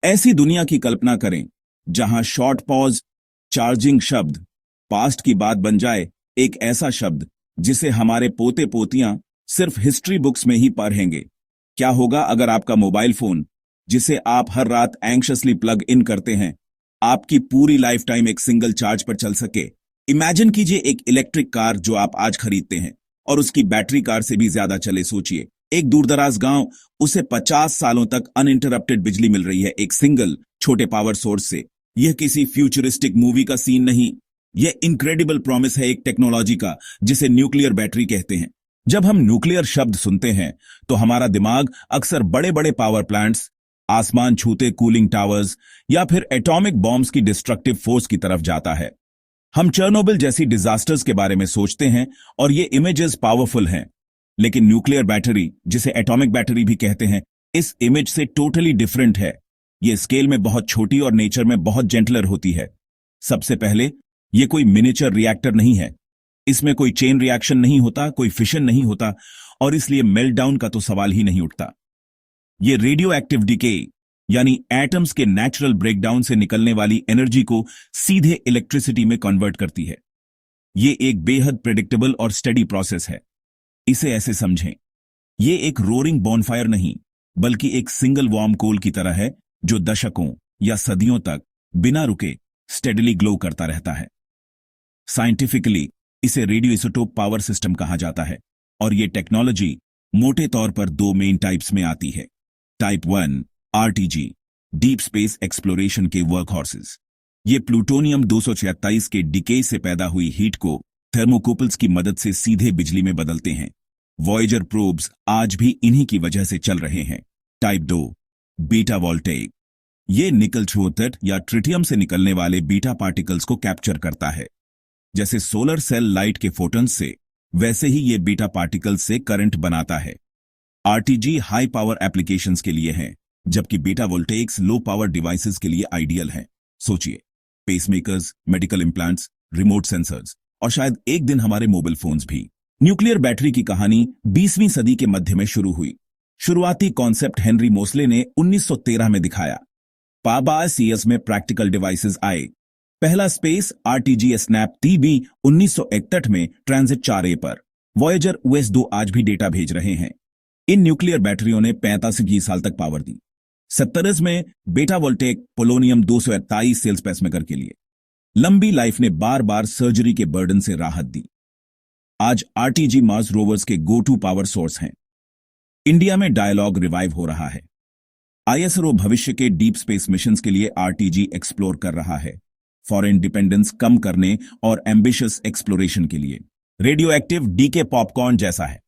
ऐसी दुनिया की कल्पना करें जहां शॉर्ट पॉज चार्जिंग शब्द पास्ट की बात बन जाए, एक ऐसा शब्द जिसे हमारे पोते पोतियां सिर्फ हिस्ट्री बुक्स में ही पढ़ेंगे। क्या होगा अगर आपका मोबाइल फोन, जिसे आप हर रात एंक्शसली प्लग इन करते हैं, आपकी पूरी लाइफ टाइम एक सिंगल चार्ज पर चल सके? इमेजिन कीजिए एक इलेक्ट्रिक कार जो आप आज खरीदते हैं और उसकी बैटरी कार से भी ज्यादा चले। सोचिए, एक दूरदराज गांव, उसे 50 सालों तक अनइंटरप्टेड बिजली मिल रही है एक सिंगल छोटे पावर सोर्स से। यह किसी फ्यूचरिस्टिक मूवी का सीन नहीं, यह इनक्रेडिबल प्रॉमिस है एक टेक्नोलॉजी का जिसे न्यूक्लियर बैटरी कहते हैं। जब हम न्यूक्लियर शब्द सुनते हैं तो हमारा दिमाग अक्सर बड़े बड़े पावर प्लांट्स, आसमान छूते कूलिंग टावर्स या फिर एटॉमिक बॉम्ब्स की डिस्ट्रक्टिव फोर्स की तरफ जाता है। हम चेरनोबिल जैसी डिजास्टर्स के बारे में सोचते हैं और ये इमेजेस पावरफुल हैं, लेकिन न्यूक्लियर बैटरी, जिसे एटॉमिक बैटरी भी कहते हैं, इस इमेज से टोटली डिफरेंट है। ये स्केल में बहुत छोटी और नेचर में बहुत जेंटलर होती है। सबसे पहले, ये कोई मिनिएचर रिएक्टर नहीं है। इसमें कोई चेन रिएक्शन नहीं होता, कोई फिशन नहीं होता, और इसलिए मेल्टडाउन का तो सवाल ही नहीं उठता। ये रेडियो एक्टिव डिके, यानी एटम्स के नेचुरल ब्रेकडाउन से निकलने वाली एनर्जी को सीधे इलेक्ट्रिसिटी में कन्वर्ट करती है। ये एक बेहद प्रेडिक्टेबल और स्टेडी प्रोसेस है। इसे ऐसे समझें, ये एक रोरिंग बॉनफायर नहीं, बल्कि एक सिंगल वार्म कोल की तरह है जो दशकों या सदियों तक बिना रुके स्टेडली ग्लो करता रहता है। साइंटिफिकली इसे रेडियो आइसोटोप पावर सिस्टम कहा जाता है, और ये टेक्नोलॉजी मोटे तौर पर दो मेन टाइप्स में आती है। Type 1 RTG, deep space exploration के वर्क हॉर्सेस। ये प्लूटोनियम 243 के डिके से पैदा हुई हीट को थर्मोकूपल्स की मदद से सीधे बिजली में बदलते हैं। वॉयेजर प्रोब्स आज भी इन्हीं की वजह से चल रहे हैं। टाइप 2 बीटा वोल्टेइक, ये निकल छोटेट या ट्रिटियम से निकलने वाले बीटा पार्टिकल्स को कैप्चर करता है। जैसे सोलर सेल लाइट के फोटॉन्स से, वैसे ही ये बीटा पार्टिकल्स से करंट बनाता है। आरटीजी हाई पावर एप्लीकेशंस के लिए हैं, जबकि बीटा वोल्टेइक्स लो पावर डिवाइसेस के लिए आइडियल हैं। सोचिए, pacemakers, medical implants, remote sensors, और शायद एक दिन हमारे मोबाइल फोन्स भी। न्यूक्लियर बैटरी की कहानी 20वीं सदी के मध्य में शुरू हुई। शुरुआती कॉन्सेप्ट हेनरी मोसले ने 1913 में दिखाया। पाबासीएस में प्रैक्टिकल डिवाइसेस आए। पहला स्पेस आरटीजी स्नैप टीबी 1961 में ट्रांजिट 4A पर। वॉयेजर OS2 आज भी डेटा भेज रहे हैं। इन न्यूक्लियर बैटरियों ने 85 साल तक पावर दी। 70 में बेटा वोल्टेक पोलोनियम 228 सेल्स पेसमेकर के लिए। लंबी लाइफ ने बार बार सर्जरी के बर्डन से राहत दी। आज आरटीजी मार्स रोवर्स के गो टू पावर सोर्स हैं। इंडिया में डायलॉग रिवाइव हो रहा है। आईएसआरओ भविष्य के डीप स्पेस मिशंस के लिए आरटीजी एक्सप्लोर कर रहा है, फॉरेन डिपेंडेंस कम करने और एम्बिशियस एक्सप्लोरेशन के लिए। रेडियो एक्टिव डीके पॉपकॉर्न जैसा है।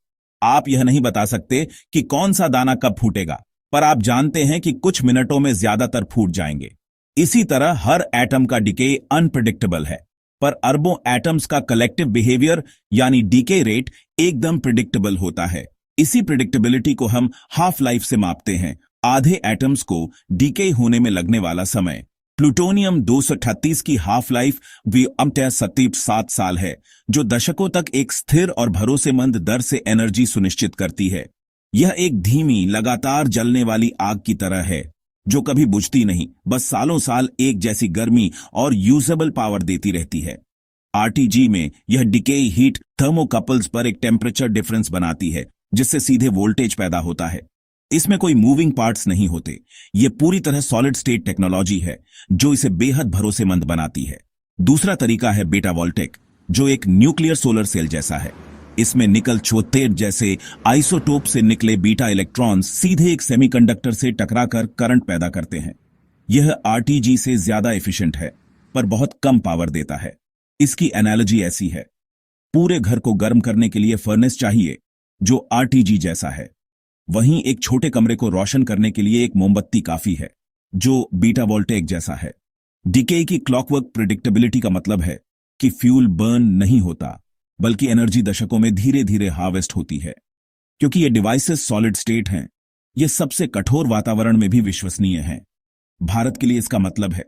आप यह नहीं बता सकते कि कौन सा दाना कब फूटेगा, पर आप जानते हैं कि कुछ मिनटों में ज्यादातर फूट जाएंगे। इसी तरह हर एटम का डिके अनप्रेडिक्टेबल है, पर अरबों एटम्स का कलेक्टिव बिहेवियर यानी डीके रेट एकदम प्रिडिक्टेबल होता है। इसी प्रिडिक्टेबिलिटी को हम हाफ लाइफ से मापते हैं, आधे एटम्स को डीके होने में लगने वाला समय। प्लूटोनियम 238 की हाफ लाइफ भी 7 साल है, जो दशकों तक एक स्थिर और भरोसेमंद दर से एनर्जी सुनिश्चित करती है। यह एक धीमी, लगातार जलने वाली आग की तरह है, जो कभी बुझती नहीं, बस सालों साल एक जैसी गर्मी और यूजेबल पावर देती रहती है। आरटीजी में यह डिके हीट थर्मोकपल्स पर एक टेम्परेचर डिफरेंस बनाती है, जिससे सीधे वोल्टेज पैदा होता है। इसमें कोई मूविंग पार्ट्स नहीं होते। यह पूरी तरह सॉलिड स्टेट टेक्नोलॉजी है, जो इसे बेहद भरोसेमंद बनाती है। दूसरा तरीका है बेटा वोल्टेक, जो एक न्यूक्लियर सोलर सेल जैसा है। इसमें निकल छोतेट जैसे आइसोटोप से निकले बीटा इलेक्ट्रॉन्स सीधे एक सेमीकंडक्टर से टकराकर करंट पैदा करते हैं। यह आरटीजी से ज्यादा एफिशिएंट है, पर बहुत कम पावर देता है। इसकी एनालॉजी ऐसी है, पूरे घर को गर्म करने के लिए फर्नेस चाहिए, जो आरटीजी जैसा है। वहीं एक छोटे कमरे को रोशन करने के लिए एक मोमबत्ती काफी है, जो बीटा वोल्टेक जैसा है। डीके की क्लॉकवर्क प्रिडिक्टेबिलिटी का मतलब है कि फ्यूल बर्न नहीं होता, बल्कि एनर्जी दशकों में धीरे धीरे हार्वेस्ट होती है। क्योंकि ये डिवाइसेस सॉलिड स्टेट हैं, ये सबसे कठोर वातावरण में भी विश्वसनीय हैं। भारत के लिए इसका मतलब है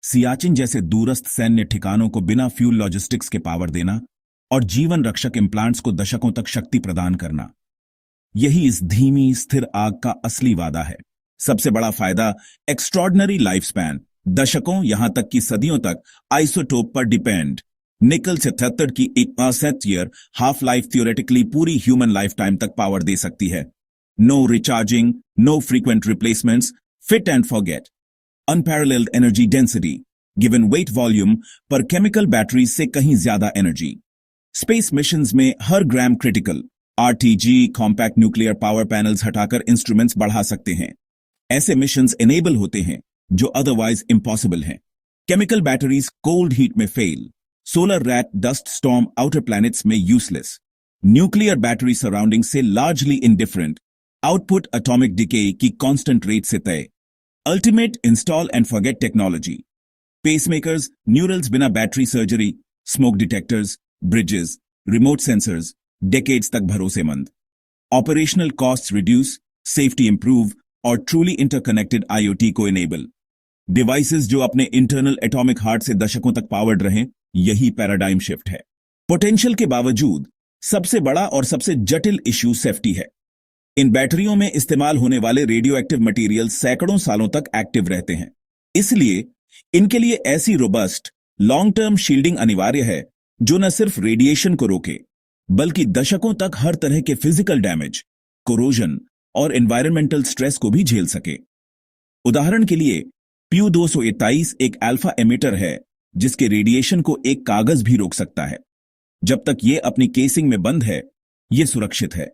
सियाचिन जैसे दूरस्थ सैन्य ठिकानों को बिना फ्यूल लॉजिस्टिक्स के पावर देना और जीवन रक्षक इम्प्लांट्स को दशकों तक शक्ति प्रदान करना। यही इस धीमी स्थिर आग का असली वादा है। सबसे बड़ा फायदा एक्स्ट्रॉर्डनरी लाइफ स्पैन, दशकों यहां तक कि सदियों तक आइसोटोप पर डिपेंड। निकल 77 की एक 7 ईयर हाफ लाइफ थियोरेटिकली पूरी ह्यूमन लाइफ टाइम तक पावर दे सकती है। No recharging, no frequent replacements, fit and forget. Unparalleled energy density, given weight volume पर केमिकल बैटरीज से कहीं ज्यादा एनर्जी। स्पेस मिशंस में हर gram critical. RTG compact nuclear power panels हटाकर इंस्ट्रूमेंट्स बढ़ा सकते हैं। ऐसे मिशंस एनेबल होते हैं जो अदरवाइज इम्पॉसिबल हैं। केमिकल बैटरीज कोल्ड हीट में fail. Solar rat dust storm outer planets में यूजलेस। न्यूक्लियर बैटरी सराउंडिंग से largely indifferent. Output atomic decay की कांस्टेंट रेट से तय। Ultimate install and forget technology. Pacemakers, neurals बिना battery surgery, smoke detectors, bridges, remote sensors, decades तक भरोसेमंद। Operational costs reduce, safety improve और truly interconnected IoT को enable. Devices जो अपने इंटरनल एटॉमिक हार्ट से दशकों तक पावर्ड रहें, यही पैराडाइम शिफ्ट है। पोटेंशियल के बावजूद सबसे बड़ा और सबसे जटिल इश्यू सेफ्टी है। इन बैटरियों में इस्तेमाल होने वाले रेडियो एक्टिव मटीरियल सैकड़ों सालों तक एक्टिव रहते हैं। इसलिए इनके लिए ऐसी रोबस्ट लॉन्ग टर्म शील्डिंग अनिवार्य है जो न सिर्फ रेडिएशन को रोके बल्कि दशकों तक हर तरह के फिजिकल डैमेज, कोरोजन और एनवायरमेंटल स्ट्रेस को भी झेल सके। उदाहरण के लिए प्यू 223 एक अल्फा एमिटर है जिसके रेडिएशन को एक कागज भी रोक सकता है। जब तक यह अपनी केसिंग में बंद है, यह सुरक्षित है।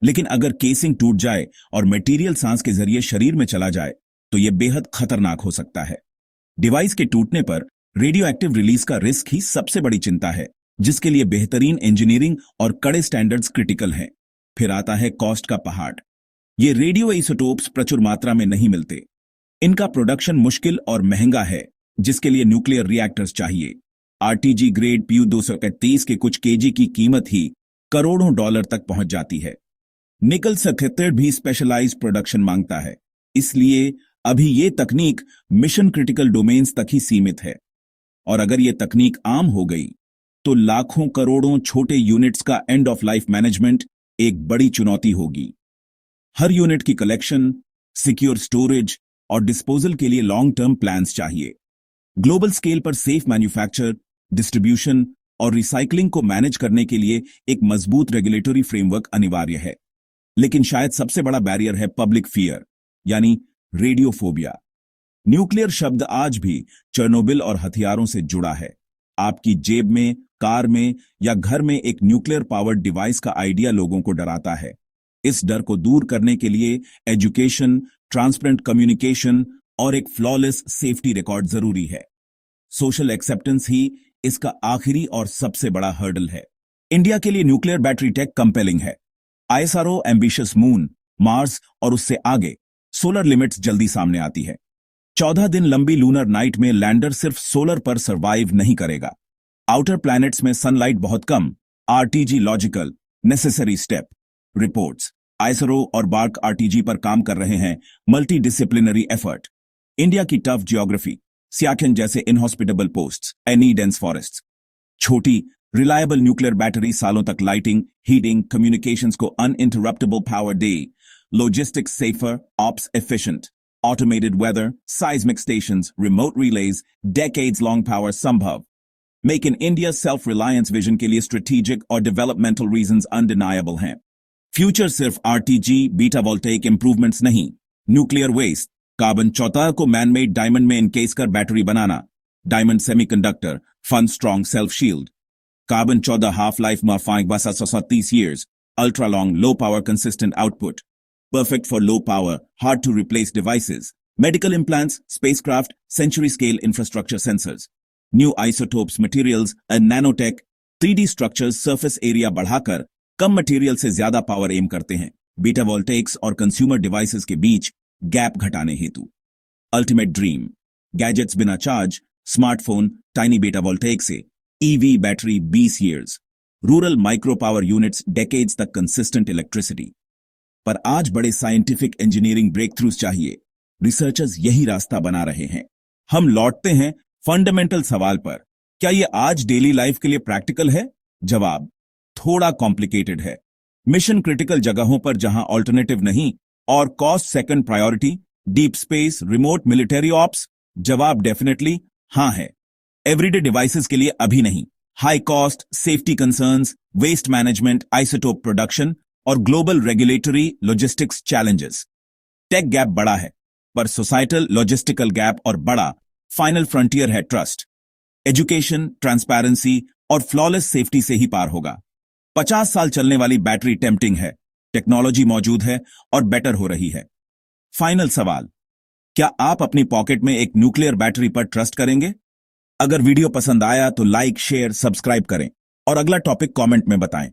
लेकिन अगर केसिंग टूट जाए और मटेरियल सांस के जरिए शरीर में चला जाए तो यह बेहद खतरनाक हो सकता है। डिवाइस के टूटने पर रेडियो एक्टिव रिलीज का रिस्क ही सबसे बड़ी चिंता है, जिसके लिए बेहतरीन इंजीनियरिंग और कड़े स्टैंडर्ड्स क्रिटिकल हैं। फिर आता है कॉस्ट का पहाड़। ये रेडियो आइसोटोप्स प्रचुर मात्रा में नहीं मिलते। इनका प्रोडक्शन मुश्किल और महंगा है, जिसके लिए न्यूक्लियर रिएक्टर्स चाहिए। आरटीजी ग्रेड प्यू 231 के कुछ केजी की कीमत ही करोड़ों डॉलर तक पहुंच जाती है। निकल 77 भी स्पेशलाइज्ड प्रोडक्शन मांगता है, इसलिए अभी ये तकनीक मिशन क्रिटिकल डोमेन्स तक ही सीमित है। और अगर ये तकनीक आम हो गई तो लाखों करोड़ों छोटे यूनिट्स का एंड ऑफ लाइफ मैनेजमेंट एक बड़ी चुनौती होगी। हर यूनिट की कलेक्शन, सिक्योर स्टोरेज और डिस्पोजल के लिए लॉन्ग टर्म प्लान्स चाहिए। ग्लोबल स्केल पर सेफ मैन्युफैक्चर, डिस्ट्रीब्यूशन और रिसाइकलिंग को मैनेज करने के लिए एक मजबूत रेगुलेटरी फ्रेमवर्क अनिवार्य है। लेकिन शायद सबसे बड़ा बैरियर है पब्लिक फियर, यानी रेडियोफोबिया। न्यूक्लियर शब्द आज भी चर्नोबिल और हथियारों से जुड़ा है। आपकी जेब में, कार में या घर में एक न्यूक्लियर पावर्ड डिवाइस का आइडिया लोगों को डराता है। इस डर को दूर करने के लिए एजुकेशन, ट्रांसपेरेंट कम्युनिकेशन और एक फ्लॉलेस सेफ्टी रिकॉर्ड जरूरी है। सोशल एक्सेप्टेंस ही इसका आखिरी और सबसे बड़ा हर्डल है। इंडिया के लिए न्यूक्लियर बैटरी टेक कंपेलिंग है। आईएसआरओ एम्बिशियस मून, मार्स और उससे आगे सोलर लिमिट्स जल्दी सामने आती है। 14 दिन लंबी लूनर नाइट में लैंडर सिर्फ सोलर पर सरवाइव नहीं करेगा। आउटर प्लैनेट्स में सनलाइट बहुत कम। RTG logical, necessary step. Reports, ISRO और बार्क आरटीजी पर काम कर रहे हैं। Multidisciplinary effort. इंडिया की टफ जियोग्राफी, सियाचिन जैसे inhospitable posts, any dense forests. छोटी रिलायबल न्यूक्लियर बैटरी सालों तक लाइटिंग, हीटिंग, कम्युनिकेशंस को अनइंटरप्टेबल पावर दे। Logistics safer, ops efficient, automated weather, seismic stations, remote relays, decades-long power संभव। Make in India self-reliance vision के लिए strategic और developmental reasons undeniable हैं। Future सिर्फ RTG, beta voltaic improvements नहीं, nuclear waste, carbon 14 को man-made diamond में encase कर battery banana, diamond semiconductor, fun strong self-shield, carbon 14 half-life morphing basa 30 years, ultra-long, low-power consistent output, perfect for low-power, hard-to-replace devices, medical implants, spacecraft, century-scale infrastructure sensors, new isotopes materials and nanotech, 3D structures surface area बढ़ाकर कम material से ज्यादा power M करते हैं, beta वोल्टेक्स और consumer devices के बीच gap घटाने हेतु। Ultimate dream, gadgets बिना चार्ज, स्मार्टफोन, टाइनी बीटा वोल्टेक से, EV battery 20 years, rural micro power units decades तक कंसिस्टेंट इलेक्ट्रिसिटी। पर आज बड़े साइंटिफिक इंजीनियरिंग ब्रेक थ्रूज चाहिए। रिसर्चर्स यही रास्ता बना रहे हैं। हम लौटते हैं फंडामेंटल सवाल पर, क्या यह आज डेली लाइफ के लिए प्रैक्टिकल है? जवाब थोड़ा कॉम्प्लिकेटेड है। मिशन क्रिटिकल जगहों पर जहां ऑल्टरनेटिव नहीं और cost second priority, deep space, remote military ops? जवाब डेफिनेटली हाँ है। एवरीडे डिवाइसेस के लिए अभी नहीं। High cost, safety concerns, waste management, isotope production और global regulatory logistics challenges. Tech gap बड़ा है, पर सोसाइटल लॉजिस्टिकल गैप और बड़ा फाइनल फ्रंटियर है ट्रस्ट। एजुकेशन, ट्रांसपेरेंसी और फ्लॉलेस सेफ्टी से ही पार होगा। 50 साल चलने वाली बैटरी टेम्पटिंग है, टेक्नोलॉजी मौजूद है और बेटर हो रही है। फाइनल सवाल, क्या आप अपनी पॉकेट में एक न्यूक्लियर बैटरी पर ट्रस्ट करेंगे? अगर वीडियो पसंद आया तो लाइक, शेयर, सब्सक्राइब करें और अगला टॉपिक कमेंट में बताएं।